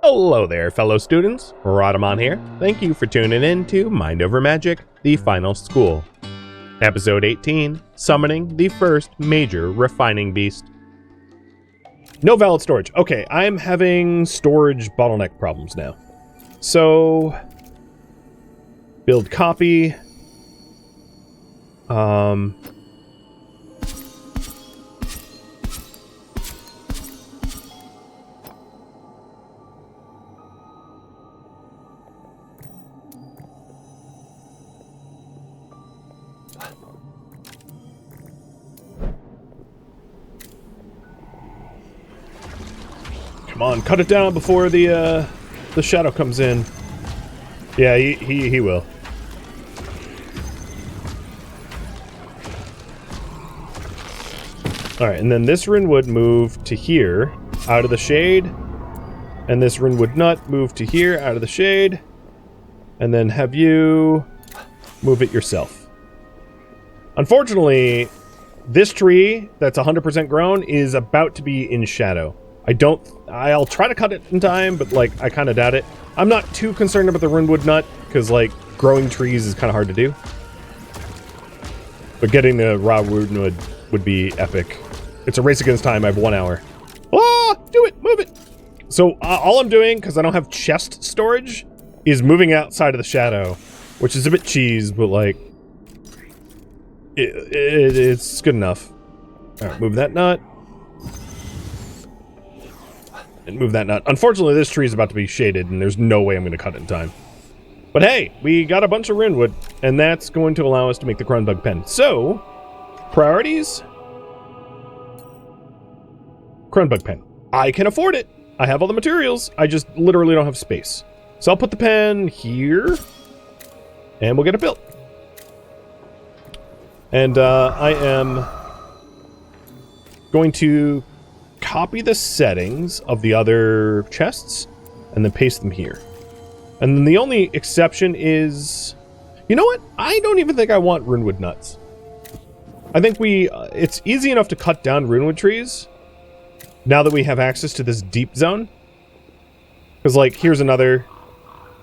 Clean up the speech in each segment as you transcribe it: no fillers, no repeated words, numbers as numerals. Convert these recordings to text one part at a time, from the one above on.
Hello there, fellow students. Rhadamant here. Thank you for tuning in to Mind Over Magic, the final school. Episode 18, Summoning the First Major Refining Beast. No valid storage. Okay, I'm having storage bottleneck problems now. So, build copy. Come on, cut it down before the shadow comes in. Yeah, he will. Alright, and then this rune would move to here, out of the shade. And this rune would nut move to here, out of the shade. And then have you move it yourself. Unfortunately, this tree that's 100% grown is about to be in shadow. I'll try to cut it in time, but, like, I kind of doubt it. I'm not too concerned about the runewood nut, because, like, growing trees is kind of hard to do. But getting the raw runewood would be epic. It's a race against time. I have 1 hour. Ah! Do it! Move it! So, all I'm doing, because I don't have chest storage, is moving outside of the shadow, which is a bit cheese, but, like, it's good enough. Alright, move that nut. And move that nut. Unfortunately, this tree is about to be shaded, and there's no way I'm going to cut it in time. But hey, we got a bunch of runewood, and that's going to allow us to make the Cronbug pen. So, priorities? Cronbug pen. I can afford it. I have all the materials. I just literally don't have space. So I'll put the pen here, and we'll get it built. And I am going to copy the settings of the other chests and then paste them here. And then the only exception is, you know what? I don't even think I want runewood nuts. I think it's easy enough to cut down runewood trees now that we have access to this deep zone. Because, like, here's another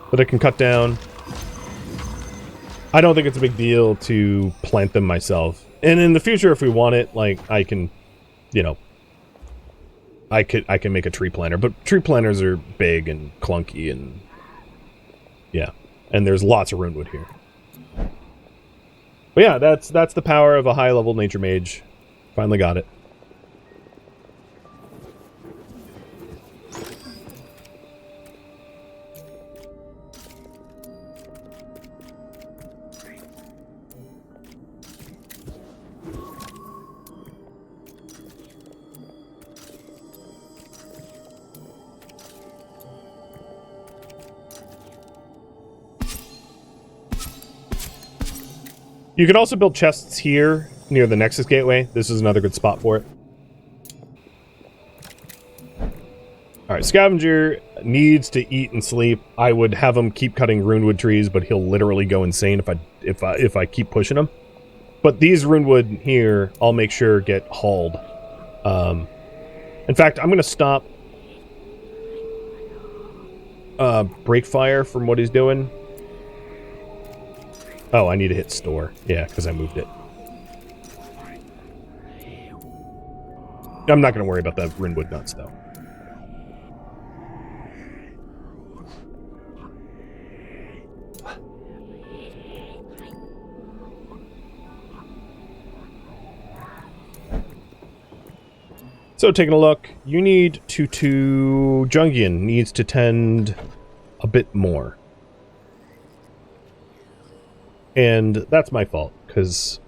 that I can cut down. I don't think it's a big deal to plant them myself. And in the future, if we want it, like, I can, you know, I can make a tree planter, but tree planters are big and clunky and yeah, and there's lots of runewood here. But yeah, that's the power of a high-level nature mage. Finally got it. You can also build chests here, near the Nexus Gateway. This is another good spot for it. Alright, Scavenger needs to eat and sleep. I would have him keep cutting runewood trees, but he'll literally go insane if I keep pushing him. But these runewood here, I'll make sure get hauled. In fact, I'm going to stop Breakfire from what he's doing. Oh, I need to hit store. Yeah, because I moved it. I'm not going to worry about the runewood nuts, though. So, taking a look, you need to Jungian needs to tend a bit more. And that's my fault, because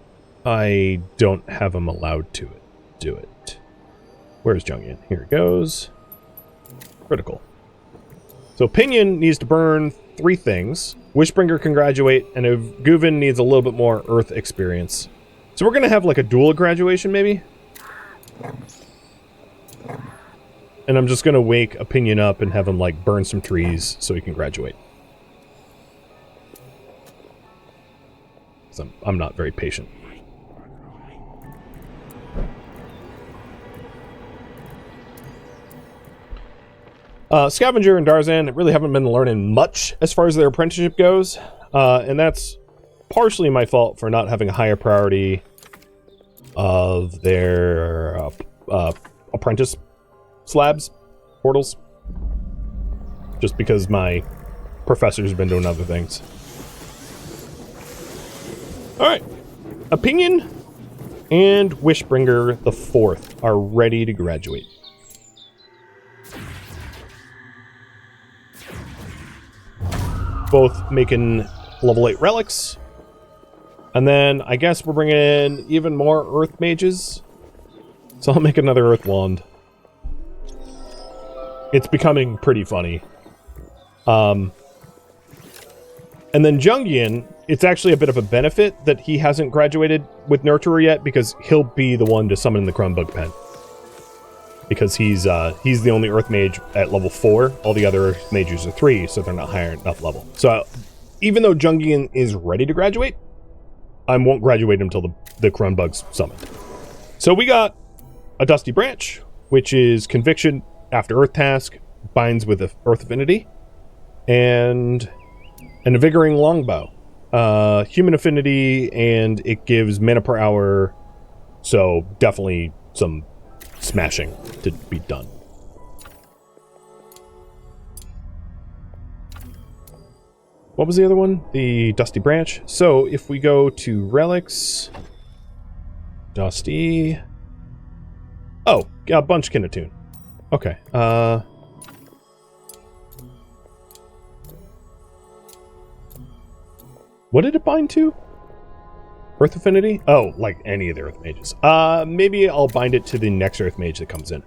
I don't have him allowed to do it. Where's Jungian? Here it goes. Critical. So Pinion needs to burn 3 things. Wishbringer can graduate, and Guvin needs a little bit more Earth experience. So we're going to have like a dual graduation, maybe? And I'm just going to wake Opinion up and have him like burn some trees so he can graduate. I'm not very patient. Scavenger and Darzan really haven't been learning much as far as their apprenticeship goes, and that's partially my fault for not having a higher priority of their apprentice slabs, portals, just because my professor's been doing other things. Alright, Opinion and Wishbringer the Fourth are ready to graduate. Both making level 8 relics. And then I guess we're bringing in even more earth mages. So I'll make another earth wand. It's becoming pretty funny. And then Jungian, it's actually a bit of a benefit that he hasn't graduated with Nurturer yet, because he'll be the one to summon the Crumbug Pen. Because he's the only Earth Mage at level 4. All the other Earth Mages are 3, so they're not higher enough level. So even though Jungian is ready to graduate, I won't graduate until the Crumbug's summoned. So we got a Dusty Branch, which is Conviction after Earth Task, binds with Earth Affinity, and an Invigorating Longbow. Human Affinity, and it gives mana per hour, so definitely some smashing to be done. What was the other one? The Dusty Branch. So if we go to relics, Dusty. Oh, yeah, Bunch Kinatune. Okay. What did it bind to? Earth Affinity? Oh, like any of the Earth Mages. Maybe I'll bind it to the next Earth Mage that comes in.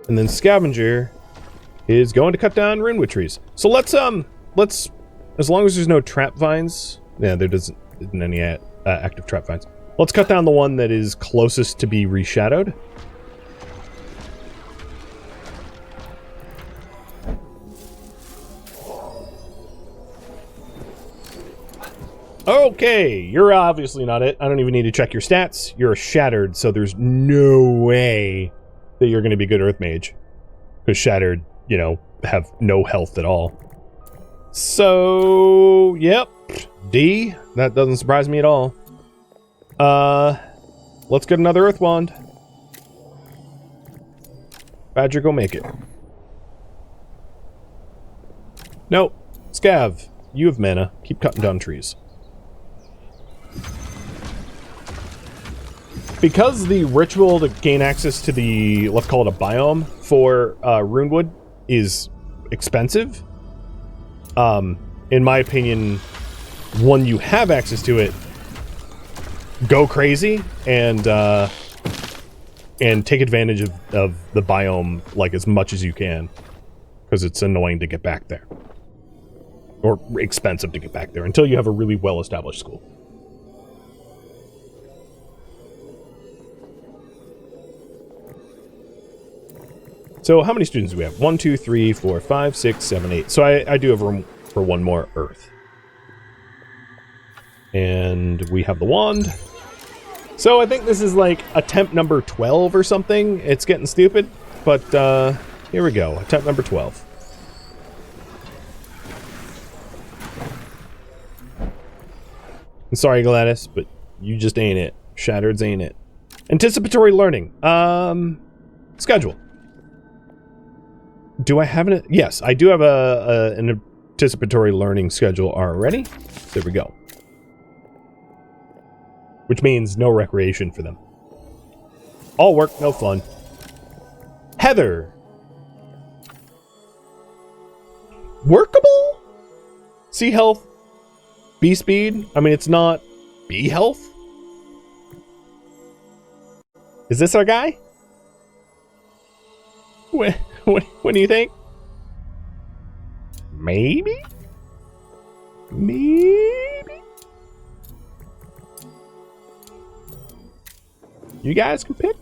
And then Scavenger is going to cut down Runewood trees. So let's, as long as there's no trap vines, yeah, there isn't any active trap vines. Let's cut down the one that is closest to be reshadowed. Okay, you're obviously not it. I don't even need to check your stats. You're shattered, so there's no way that you're going to be a good Earth Mage. Because shattered, you know, have no health at all. So, yep. D. That doesn't surprise me at all. Let's get another Earth Wand. Badger, go make it. Nope. Scav, you have mana. Keep cutting down trees. Because the ritual to gain access to the, let's call it a biome, for Runewood is expensive, in my opinion, when you have access to it, go crazy and take advantage of the biome like as much as you can, because it's annoying to get back there, or expensive to get back there until you have a really well-established school. So how many students do we have? 1, 2, 3, 4, 5, 6, 7, 8. So I do have room for one more Earth. And we have the wand. So I think this is like attempt number 12 or something. It's getting stupid, but here we go. Attempt number 12. I'm sorry, Gladys, but you just ain't it. Shattered's ain't it. Anticipatory learning. Schedule. Do I have an... Yes, I do have an anticipatory learning schedule already. There we go. Which means no recreation for them. All work, no fun. Heather. Workable? C health. B speed. I mean, it's not B health. Is this our guy? What do you think? Maybe? Maybe? You guys can pick.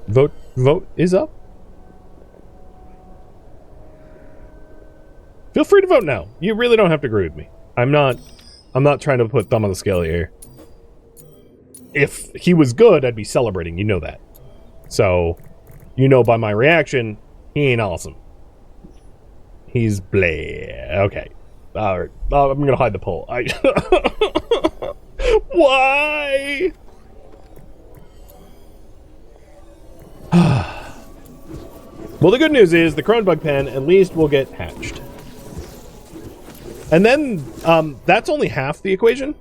Vote is up. Feel free to vote no. You really don't have to agree with me. I'm not trying to put thumb on the scale here. If he was good, I'd be celebrating. You know that. So, you know by my reaction, he ain't awesome. He's bleh. Okay. Alright. I'm gonna hide the poll. Why? Well, the good news is the Cronebug pen at least will get hatched. And then, that's only half the equation.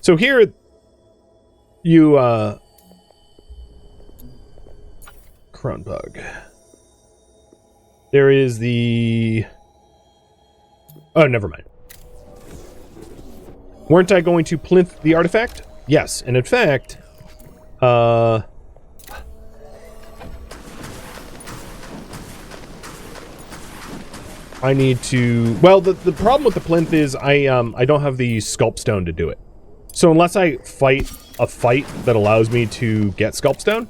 So here, you, Cronebug. There is the... Oh, never mind. Weren't I going to plinth the artifact? Yes, and in fact, I need to... Well, the problem with the plinth is I don't have the sculpt stone to do it. So unless I fight a fight that allows me to get sculpt stone,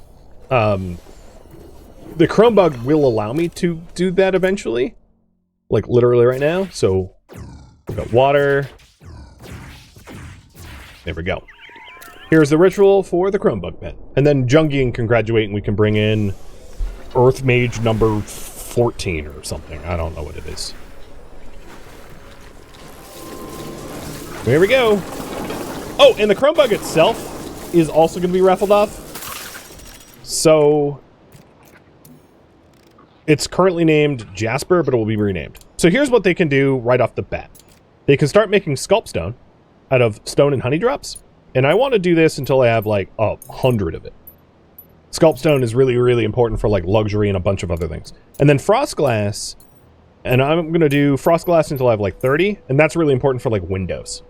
the Cronebug will allow me to do that eventually. Like, literally right now. So, we've got water. There we go. Here's the ritual for the Cronebug pen. And then Jungian can graduate and we can bring in Earth Mage number 14 or something. I don't know what it is. There we go. Oh, and the Cronebug itself is also going to be raffled off. So... It's currently named Jasper, but it will be renamed. So here's what they can do right off the bat. They can start making sculpt stone out of stone and honey drops. And I want to do this until I have like 100 of it. Sculpt stone is really, really important for like luxury and a bunch of other things. And then frost glass, and I'm going to do frost glass until I have like 30. And that's really important for like windows.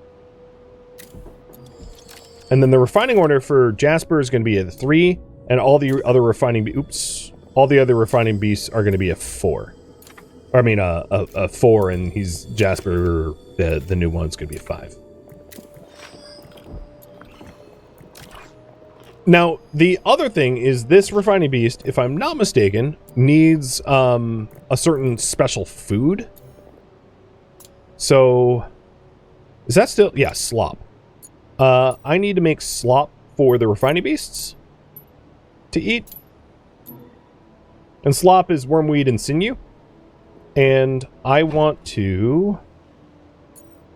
And then the refining order for Jasper is going to be a 3, and all the other refining... All the other refining beasts are going to be a 4. I mean, a 4, and he's Jasper, the new one's going to be a 5. Now, the other thing is this refining beast, if I'm not mistaken, needs a certain special food. So, is that still... Yeah, slop. I need to make slop for the refining beasts to eat. And slop is wormweed and sinew. And I want to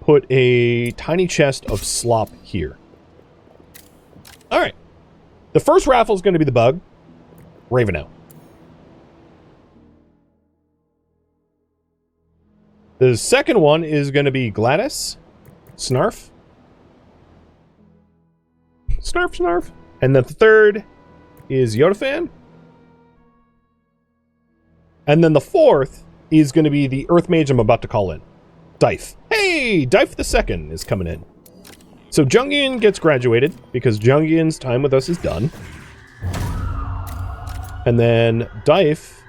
put a tiny chest of slop here. Alright. The first raffle is going to be the bug. Raveno. The second one is going to be Gladys. Snarf. Snarf, snarf. And the third is Yodafan. And then the fourth is going to be the Earth Mage I'm about to call in. Dife. Hey! Dife the second is coming in. So Jungian gets graduated, because Jungian's time with us is done. And then Dife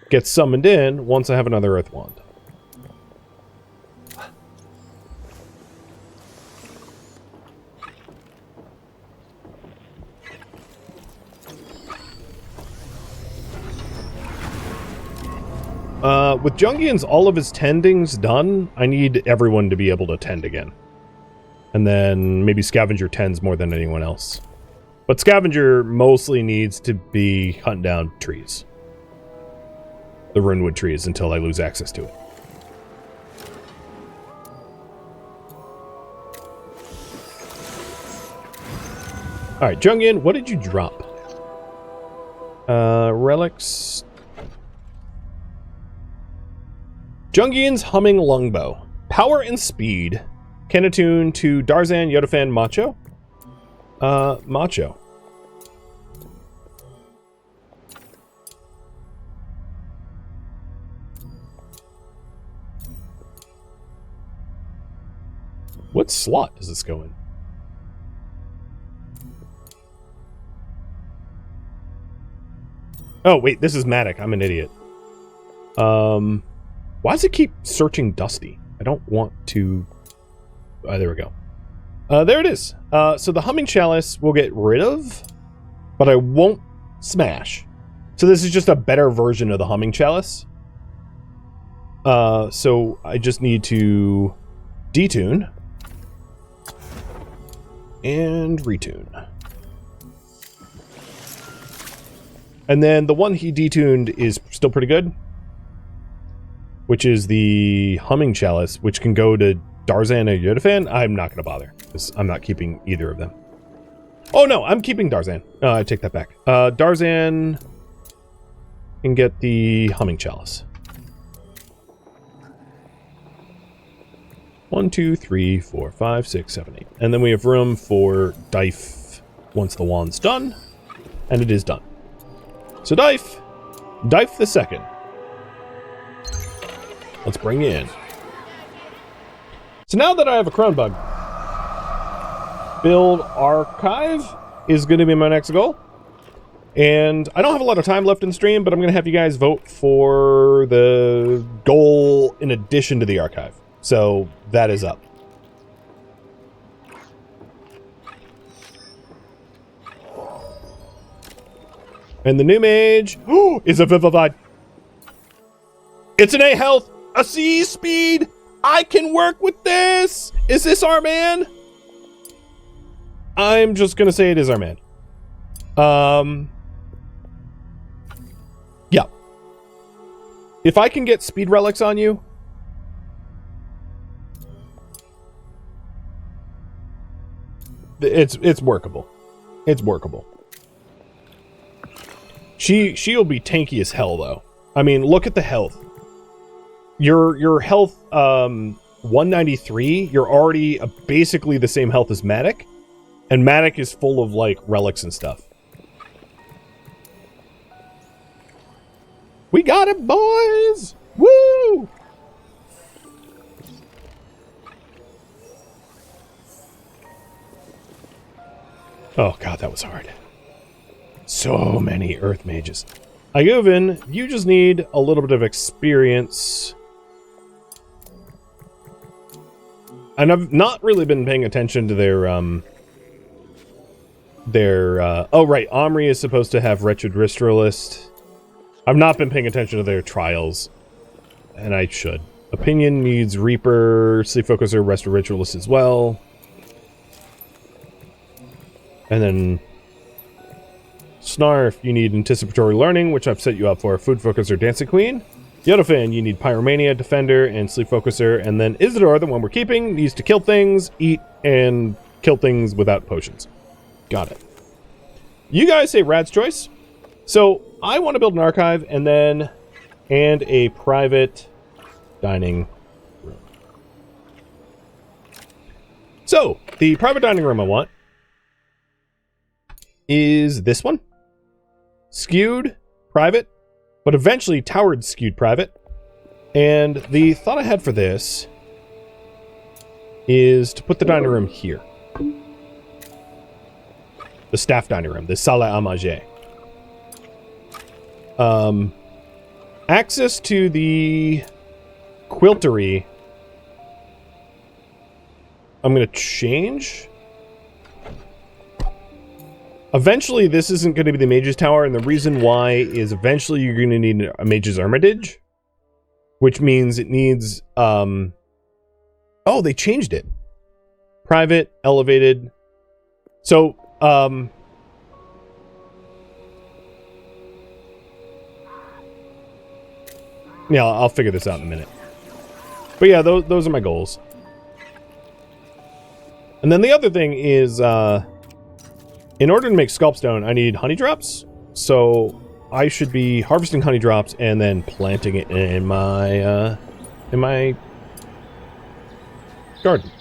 gets summoned in once I have another Earth Wand. With Jungian's all of his tendings done, I need everyone to be able to tend again. And then maybe Scavenger tends more than anyone else. But Scavenger mostly needs to be hunting down trees. The Runewood trees until I lose access to it. Alright, Jungian, what did you drop? Relics... Jungian's Humming Longbow. Power and speed. Can attune to Darzan, Yodafan, Macho. Macho. What slot does this go in? Oh, wait, this is Matic. I'm an idiot. Why does it keep searching Dusty? I don't want to... there we go. There it is. So the Humming Chalice we'll get rid of, but I won't smash. So this is just a better version of the Humming Chalice. So I just need to detune and retune. And then the one he detuned is still pretty good, which is the humming chalice, which can go to Darzan or Yodafan. I'm not going to bother, because I'm not keeping either of them. Oh no, I'm keeping Darzan. I take that back. Darzan can get the humming chalice. 1, 2, 3, 4, 5, 6, 7, 8. And then we have room for Dife once the wand's done. And it is done. So Dife the second. Let's bring you in. So now that I have a Crown Bug, build Archive is going to be my next goal. And I don't have a lot of time left in stream, but I'm going to have you guys vote for the goal in addition to the Archive. So that is up. And the new mage is a Vivified. It's an A health, a C speed. I can work with this. Is this our man? I'm just going to say it is our man. Yeah. If I can get speed relics on you, it's workable. It's workable. She'll be tanky as hell though. I mean, look at the health. Your health 193, you're already basically the same health as Matic. And Matic is full of like relics and stuff. We got it, boys! Woo! Oh god, that was hard. So many Earth Mages. Ayuvin, you just need a little bit of experience. And I've not really been paying attention to their oh right, Omri is supposed to have Wretched Ritualist. I've not been paying attention to their trials, and I should. Opinion needs Reaper, Sleep Focuser, Rest Ritualist as well. And then Snarf, you need Anticipatory Learning, which I've set you up for. Food Focuser, Dancing Queen. Yodafan, you need Pyromania, Defender, and Sleep Focuser. And then Isidore, the one we're keeping, needs to kill things, eat, and kill things without potions. Got it. You guys say Rad's choice. So I want to build an archive and a private dining room. So the private dining room I want is this one. Skewed private, but eventually towered skewed private. And the thought I had for this is to put the dining room here. The staff dining room, the salle à manger. Access to the quiltery, I'm going to change. Eventually, this isn't going to be the Mage's Tower, and the reason why is eventually you're going to need a Mage's Hermitage, which means it needs, oh, they changed it. Private, elevated. So, yeah, I'll figure this out in a minute. But yeah, those are my goals. And then the other thing is, in order to make Sculpstone, I need honey drops. So I should be harvesting honey drops and then planting it in my garden.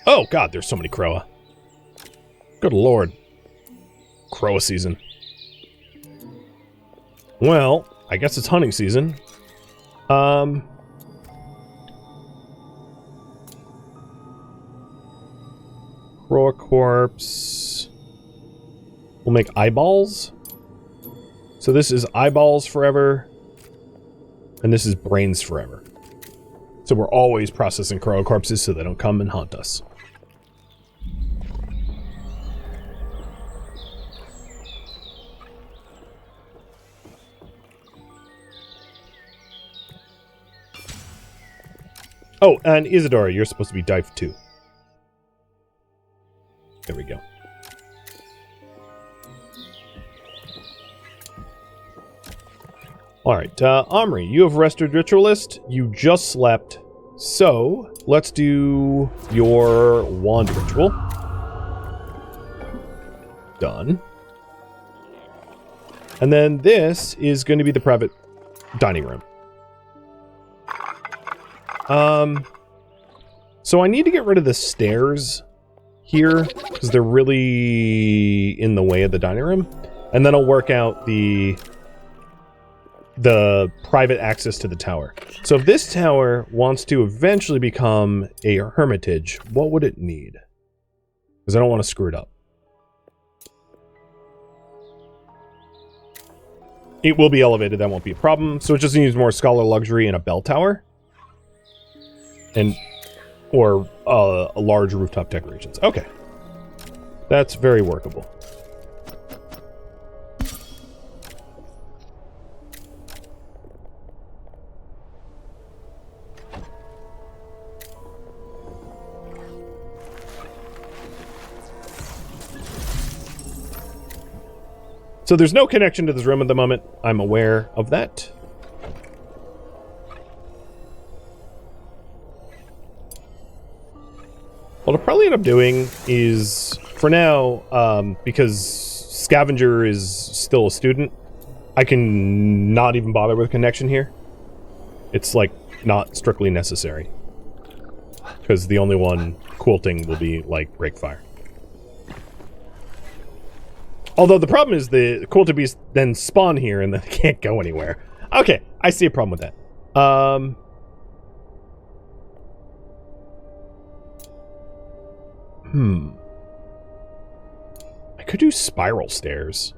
Oh god, there's so many Croa. Good lord. Croa season. Well, I guess it's hunting season. Croa corpse. We'll make eyeballs. So this is eyeballs forever. And this is brains forever. So we're always processing Croa corpses so they don't come and haunt us. Oh, and Isadora, you're supposed to be dive 2. There we go. Alright, Omri, you have rested Ritualist. You just slept. So, let's do your wand ritual. Done. And then this is going to be the private dining room. So I need to get rid of the stairs here, because they're really in the way of the dining room. And then I'll work out the private access to the tower. So if this tower wants to eventually become a hermitage, what would it need? Because I don't want to screw it up. It will be elevated, that won't be a problem. So it just needs more scholar luxury and a bell tower. Or a large rooftop decorations. Okay. That's very workable. So there's no connection to this room at the moment. I'm aware of that. What I'll probably end up doing is, for now, because Scavenger is still a student, I can not even bother with connection here. It's, like, not strictly necessary. Because the only one quilting will be, like, Breakfire. Although the problem is the quilted beasts then spawn here and then can't go anywhere. Okay, I see a problem with that. I could do spiral stairs.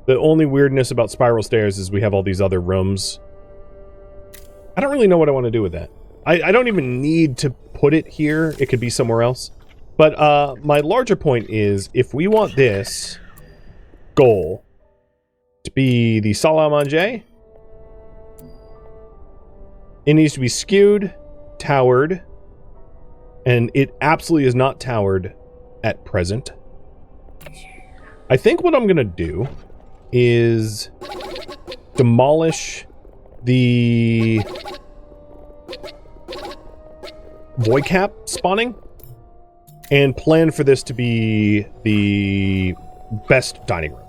The only weirdness about spiral stairs is we have all these other rooms. I don't really know what I want to do with that. I don't even need to put it here. It could be somewhere else. But my larger point is, if we want this goal to be the salle à manger, it needs to be skewed, towered, and it absolutely is not towered at present. I think what I'm going to do is demolish the void cap spawning and plan for this to be the best dining room.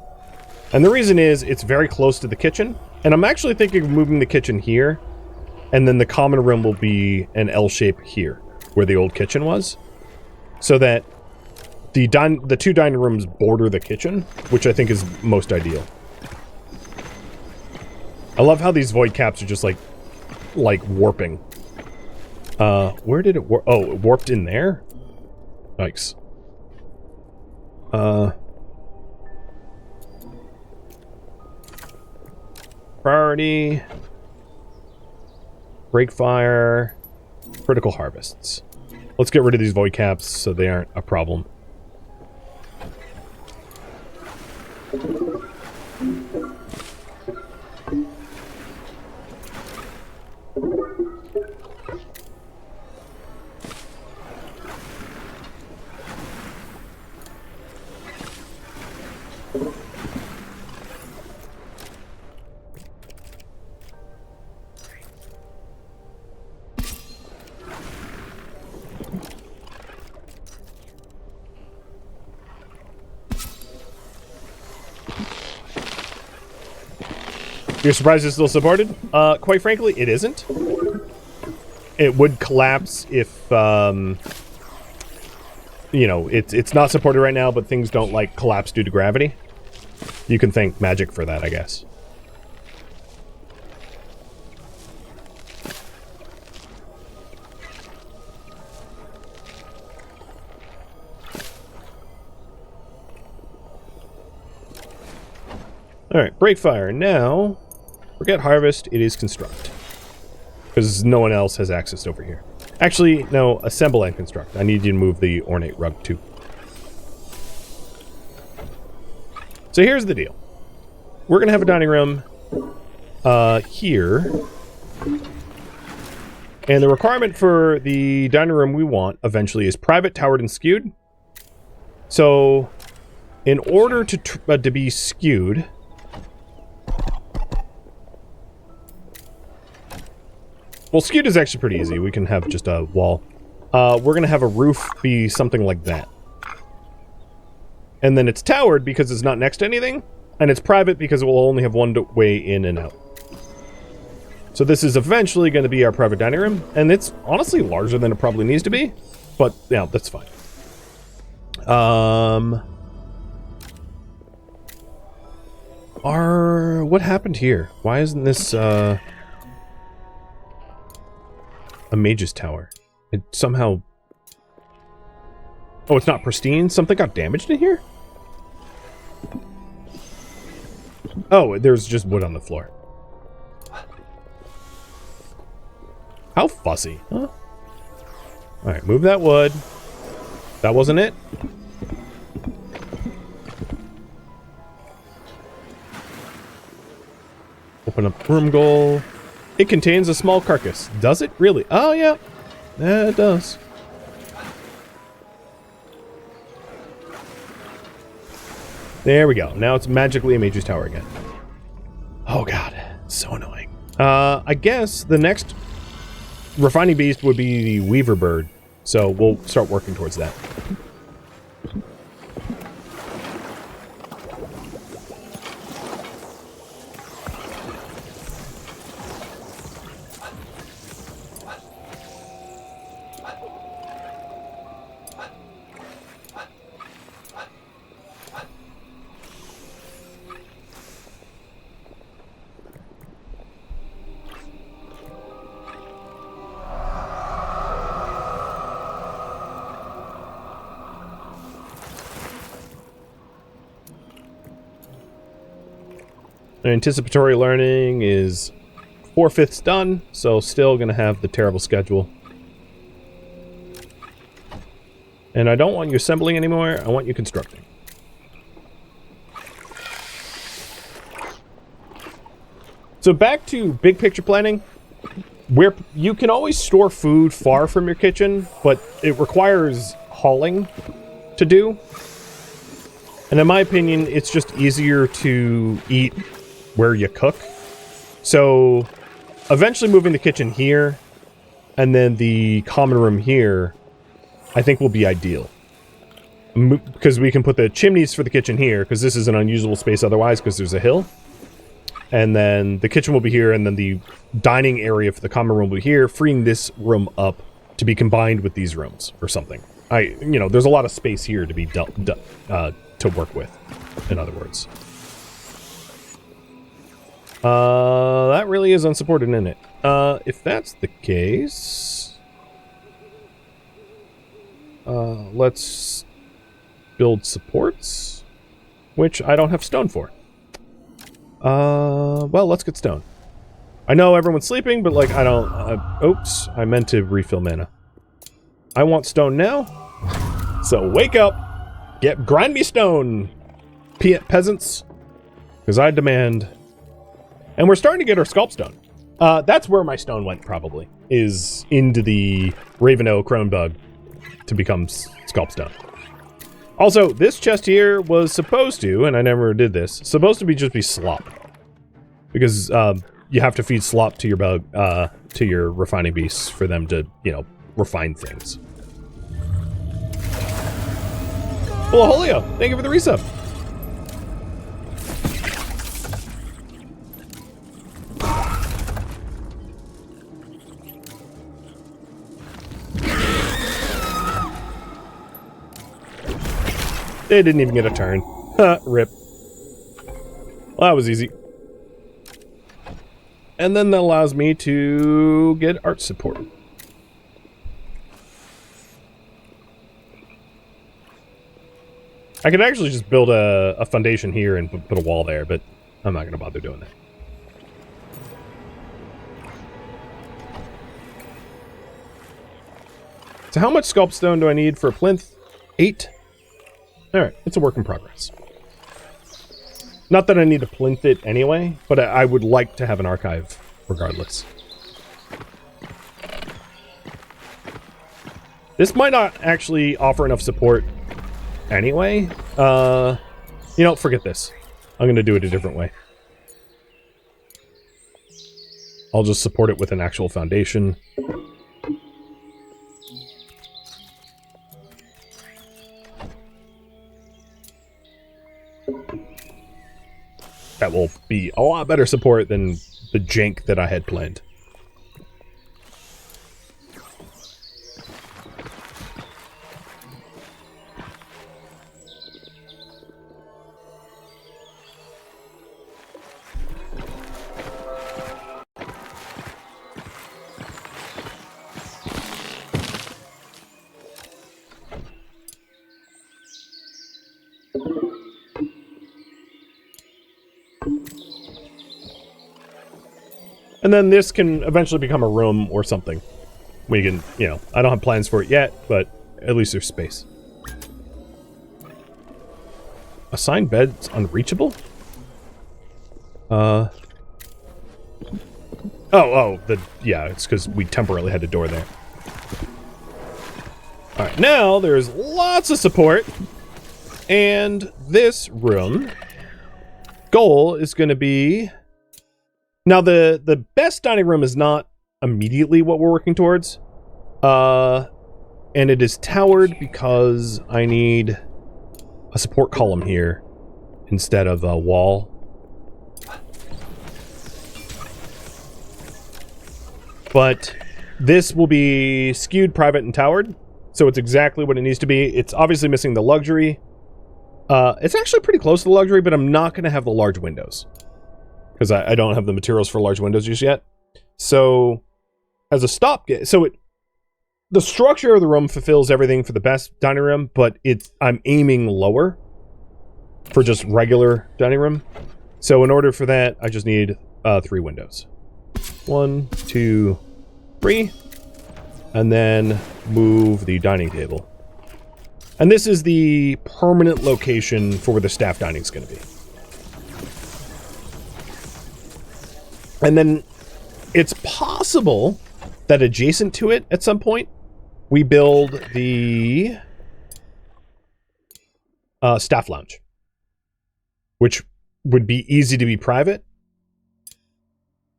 And the reason is it's very close to the kitchen, and I'm actually thinking of moving the kitchen here, and then the common room will be an L shape here where the old kitchen was, so that the two dining rooms border the kitchen, which I think is most ideal. I love how these void caps are just like warping. Where did it warp? Oh, it warped in there? Yikes. Priority. Breakfire. Critical harvests. Let's get rid of these void caps so they aren't a problem. You're surprised it's still supported? Quite frankly, it isn't. It would collapse if, you know, it's not supported right now, but things don't, like, collapse due to gravity. You can thank magic for that, I guess. Alright, Breakfire. Now, forget Harvest, it is Construct. Because no one else has access over here. Actually, no, Assemble and Construct. I need you to move the Ornate Rug, too. So here's the deal. We're going to have a dining room here. And the requirement for the dining room we want eventually is private, towered, and skewed. So, in order to be skewed, well, skewed is actually pretty easy. We can have just a wall. We're going to have a roof be something like that. And then it's towered because it's not next to anything. And it's private because it will only have one way in and out. So this is eventually going to be our private dining room. And it's honestly larger than it probably needs to be. But, yeah, that's fine. What happened here? Why isn't this, a mage's tower? It somehow... Oh, it's not pristine? Something got damaged in here? Oh, there's just wood on the floor. How fussy, huh? Alright, move that wood. That wasn't it? Open up room goal. It contains a small carcass. Does it really? Oh, yeah. Yeah, it does. There we go. Now it's magically a mage's tower again. Oh, God. It's so annoying. I guess the next refining beast would be the weaver bird. So we'll start working towards that. Anticipatory learning is 4/5 done, so still gonna have the terrible schedule. And I don't want you assembling anymore, I want you constructing. So back to big picture planning, where you can always store food far from your kitchen, but it requires hauling to do. And in my opinion, it's just easier to eat where you cook. So eventually moving the kitchen here and then the common room here, I think will be ideal. Because we can put the chimneys for the kitchen here, because this is an unusable space otherwise because there's a hill. And then the kitchen will be here, and then the dining area for the common room will be here, freeing this room up to be combined with these rooms or something. There's a lot of space here to be to work with, in other words. That really is unsupported, isn't it? If that's the case... let's build supports, which I don't have stone for. Well, let's get stone. I know everyone's sleeping, but, like, I don't... oops, I meant to refill mana. I want stone now, so wake up! Grind me stone, peasants, because I demand. And we're starting to get our sculpt stone. That's where my stone went, probably, is into the Raveno Cronebug to become sculpt stone. Also, this chest here was supposed to, and I never did this, supposed to just be slop. Because you have to feed slop to your bug, to your refining beasts for them to, refine things. Well, Holio, thank you for the resub. They didn't even get a turn. Rip. Well, that was easy. And then that allows me to get art support. I could actually just build a foundation here and put a wall there, but I'm not going to bother doing that. So how much sculpt stone do I need for a plinth? 8? Alright, it's a work in progress. Not that I need to plinth it anyway, but I would like to have an archive regardless. This might not actually offer enough support anyway. You know, forget this. I'm going to do it a different way. I'll just support it with an actual foundation. That will be a lot better support than the jank that I had planned. And then this can eventually become a room or something. We can, you know, I don't have plans for it yet, but at least there's space. Assigned beds unreachable? Yeah, it's because we temporarily had a door there. Alright, now there's lots of support. And this room goal is going to be... Now, the best dining room is not immediately what we're working towards. And it is towered because I need a support column here instead of a wall. But this will be skewed, private, and towered. So it's exactly what it needs to be. It's obviously missing the luxury. It's actually pretty close to the luxury, but I'm not going to have the large windows. Because I don't have the materials for large windows just yet. So, as a stopgap, the structure of the room fulfills everything for the best dining room, but I'm aiming lower for just regular dining room. So in order for that, I just need 3 windows. 1, 2, 3, and then move the dining table. And this is the permanent location for where the staff dining is going to be. And then it's possible that adjacent to it at some point, we build the staff lounge, which would be easy to be private.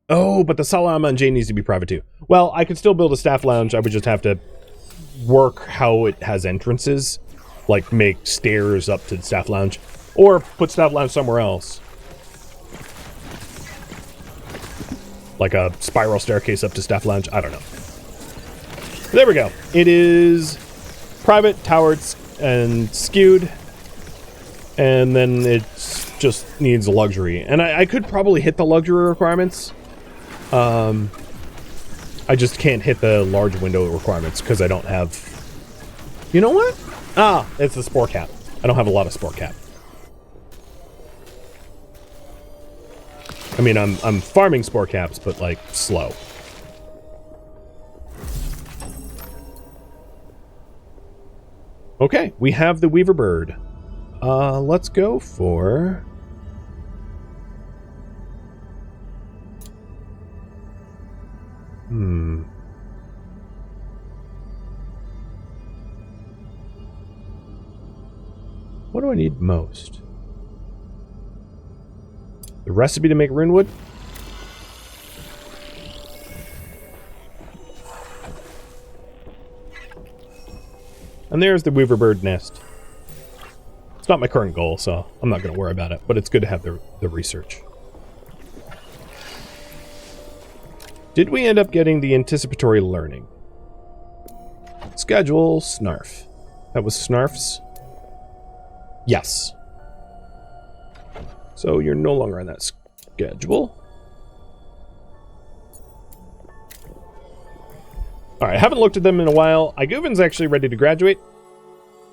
Oh, but the Salaman J needs to be private too. Well, I could still build a staff lounge. I would just have to work how it has entrances, like make stairs up to the staff lounge, or put staff lounge somewhere else. Like a spiral staircase up to staff lounge. I don't know. There we go. It is private, towered, and skewed. And then it just needs luxury. And I could probably hit the luxury requirements. I just can't hit the large window requirements because I don't have... You know what? Ah, it's the spore cap. I don't have a lot of spore cap. I mean, I'm farming spore caps, but, like, slow. Okay, we have the Weaver Bird. Let's go for... What do I need most? The recipe to make runewood? And there's the Weaver Bird nest. It's not my current goal, so I'm not going to worry about it, but it's good to have the research. Did we end up getting the anticipatory learning? Schedule Snarf. That was Snarf's? Yes. So you're no longer on that schedule. Alright, I haven't looked at them in a while. Iguvin's actually ready to graduate.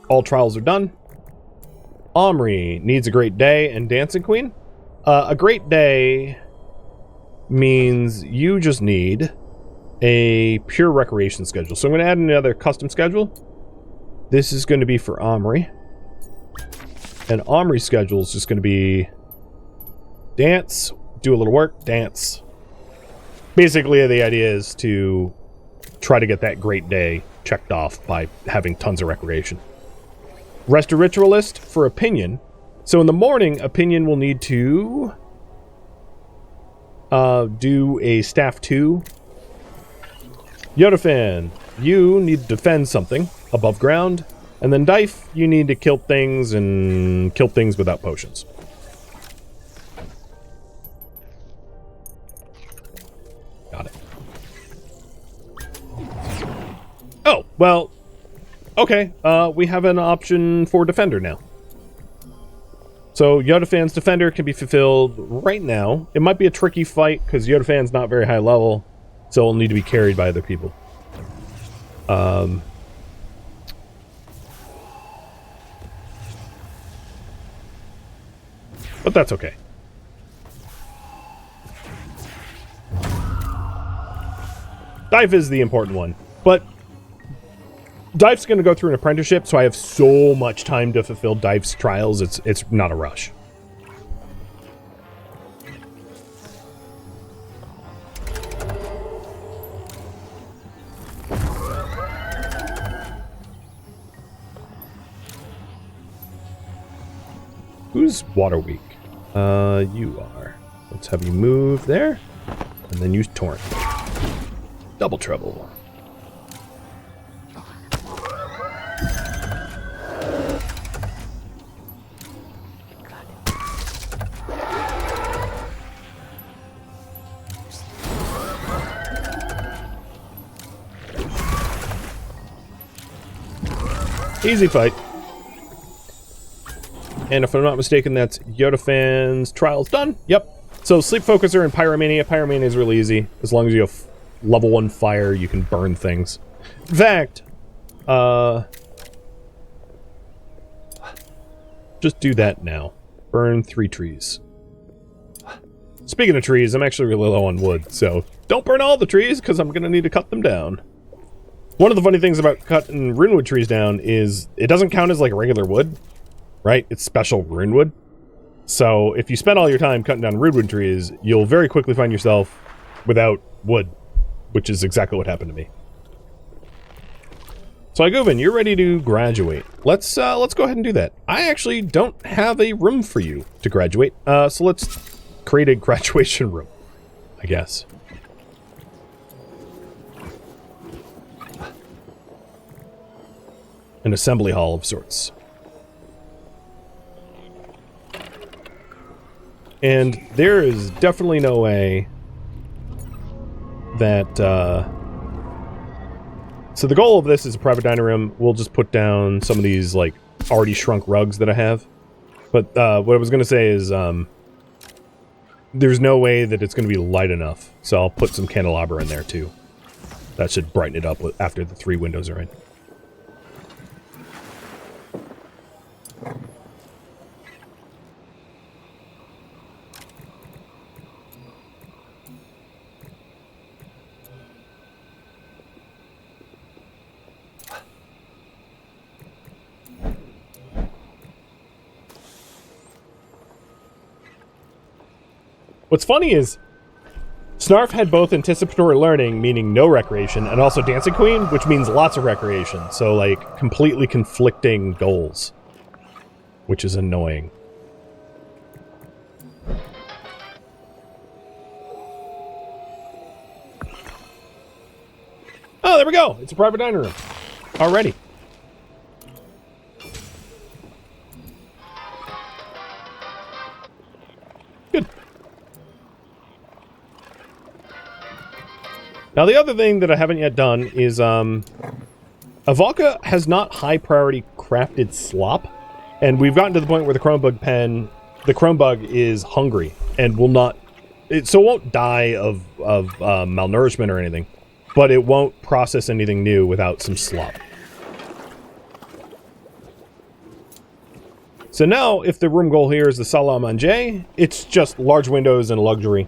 All trials are done. Omri needs a great day and Dancing Queen. A great day means you just need a pure recreation schedule. So I'm going to add another custom schedule. This is going to be for Omri. And Omri's schedule is just going to be Dance. Do a little work. Dance. Basically, the idea is to try to get that great day checked off by having tons of recreation. Rest a ritualist for opinion. So in the morning, opinion will need to do a staff 2. Yodafan, you need to defend something above ground. And then Dife, you need to kill things and kill things without potions. Got it. Oh, well, okay. We have an option for Defender now. So Yodafan's Defender can be fulfilled right now. It might be a tricky fight because Yodafan's not very high level, so it'll need to be carried by other people. But that's okay. Dive is the important one, but Dive's going to go through an apprenticeship, so I have so much time to fulfill Dive's trials, it's not a rush. Who's water weak? You are. Let's have you move there, and then use Torrent. Double trouble. Easy fight. And if I'm not mistaken, that's Yodafan's trials done. Yep. So Sleep Focuser and Pyromania. Pyromania is really easy. As long as you have level 1 fire, you can burn things. In fact, just do that now. Burn 3 trees. Speaking of trees, I'm actually really low on wood, so don't burn all the trees, because I'm going to need to cut them down. One of the funny things about cutting runewood trees down is it doesn't count as like regular wood, right? It's special runewood. So if you spend all your time cutting down runewood trees, you'll very quickly find yourself without wood, which is exactly what happened to me. So Iguvin, you're ready to graduate. Let's go ahead and do that. I actually don't have a room for you to graduate, so let's create a graduation room, I guess. An assembly hall of sorts. And there is definitely no way that, so the goal of this is a private dining room. We'll just put down some of these, like, already shrunk rugs that I have. But, what I was gonna say is, there's no way that it's gonna be light enough. So I'll put some candelabra in there, too. That should brighten it up after the 3 windows are in. What's funny is, Snarf had both anticipatory learning, meaning no recreation, and also Dancing Queen, which means lots of recreation. So, like, completely conflicting goals. Which is annoying. Oh, there we go! It's a private dining room. Already. Good. Now, the other thing that I haven't yet done is, Avalka has not high priority crafted slop, and we've gotten to the point where the Chromebug is hungry, and will not, so it won't die of malnourishment or anything, but it won't process anything new without some slop. So now, if the room goal here is the salle à manger, it's just large windows and a luxury.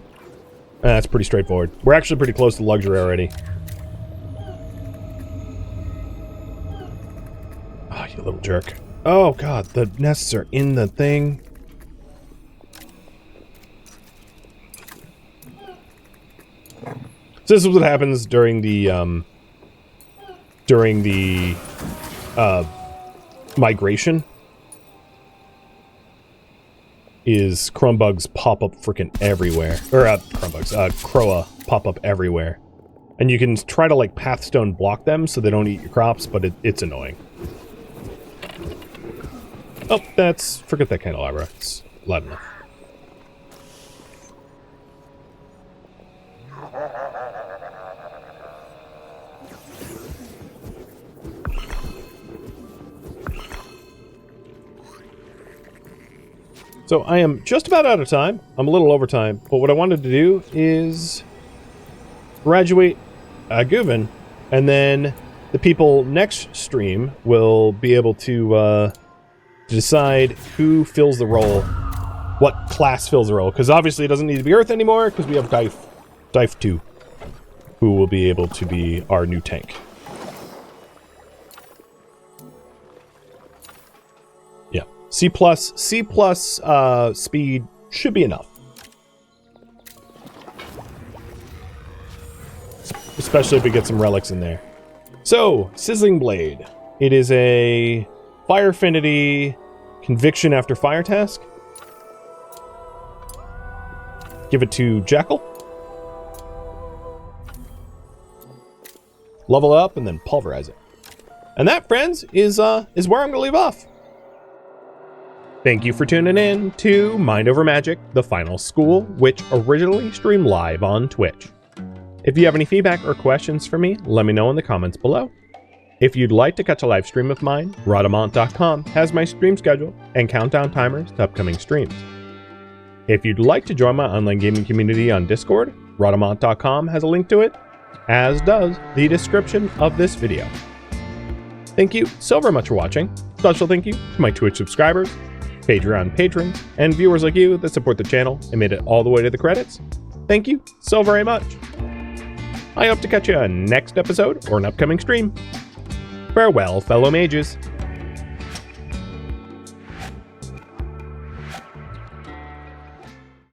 That's pretty straightforward. We're actually pretty close to luxury already. Oh, you little jerk. Oh, God, the nests are in the thing. So this is what happens during the migration. Is crumbugs pop up freaking everywhere. Or, crumbugs, Croa pop up everywhere. And you can try to, like, pathstone block them so they don't eat your crops, but it's annoying. Oh, forget that candelabra. It's loud enough. So I am just about out of time. I'm a little over time, but what I wanted to do is graduate Guven, and then the people next stream will be able to decide who fills the role, what class fills the role, because obviously it doesn't need to be Earth anymore, because we have Dive 2, who will be able to be our new tank. Yeah, C plus speed should be enough. Especially if we get some relics in there. So, Sizzling Blade. It is a Fire Affinity Conviction after Fire task. Give it to Jackal. Level up and then pulverize it. And that, friends, is where I'm going to leave off. Thank you for tuning in to Mind Over Magic, the final school, which originally streamed live on Twitch. If you have any feedback or questions for me, let me know in the comments below. If you'd like to catch a live stream of mine, Rhadamant.com has my stream schedule and countdown timers to upcoming streams. If you'd like to join my online gaming community on Discord, Rhadamant.com has a link to it, as does the description of this video. Thank you so very much for watching. Special thank you to my Twitch subscribers, Patreon patrons, and viewers like you that support the channel and made it all the way to the credits. Thank you so very much. I hope to catch you on next episode or an upcoming stream. Farewell, fellow mages.